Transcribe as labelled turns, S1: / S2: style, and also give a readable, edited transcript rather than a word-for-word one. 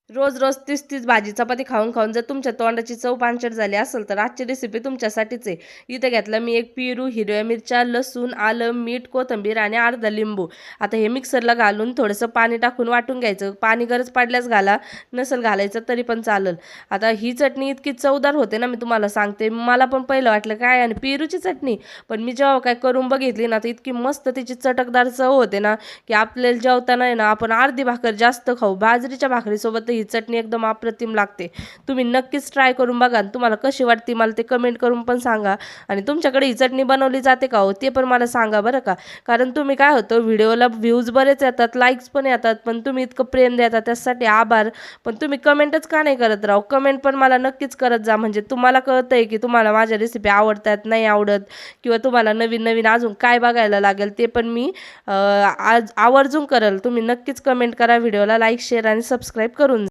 S1: रोज रोज तीच तीच भाजी चपाती खाऊन खाऊन जर तुमच्या तोंडाची चव पांचट झाली असेल तर आजची रेसिपी तुमच्यासाठीच आहे. इथे घेतलं मी एक पेरू, हिरव्या मिरच्या, लसूण, आलं, मीठ, कोथिंबीर आणि अर्धा लिंबू. आता हे मिक्सरला घालून थोडंसं पाणी टाकून वाटून घ्यायचं. पाणी गरज पडल्यास घाला, नसेल घालायचं तरी पण चालेल. आता ही चटणी इतकी चवदार होते ना, मी तुम्हाला सांगते. मला पण पहिलं वाटलं काय आणि पेरूची चटणी, पण मी जेव्हा काय करून बघितली ना तर इतकी मस्त तिची चटकदार चव होते ना, की आपल्याला जेवताना आहे ना आपण अर्धी भाकर जास्त खाऊ. बाजरीच्या भाकरीसोबत ही चटणी एकदम अप्रतिम लागते. तुम्ही नक्कीच ट्राय करून बघा आणि तुम्हाला कशी वाटते मला ते कमेंट करून पण सांगा. आणि तुमच्याकडे ही चटणी बनवली जाते का हो ते पण मला सांगा बरं का. कारण तुम्ही काय होतं व्हिडिओला व्ह्यूज बरेच येतात, लाईक्स पण येतात, पण तुम्ही इतकं प्रेम देता त्यासाठी आभार. पण तुम्ही कमेंटच का नाही करत राव? कमेंट पण मला नक्कीच करत जा, म्हणजे तुम्हाला कळतंय की तुम्हाला माझ्या रेसिपी आवडतात, नाही आवडत, किंवा तुम्हाला नवीन नवीन अजून काय बघायला लागेल ते पण मी आज आवर्जून करेल. तुम्ही नक्कीच कमेंट करा, व्हिडिओला लाईक, शेअर आणि सबस्क्राईब करून जा.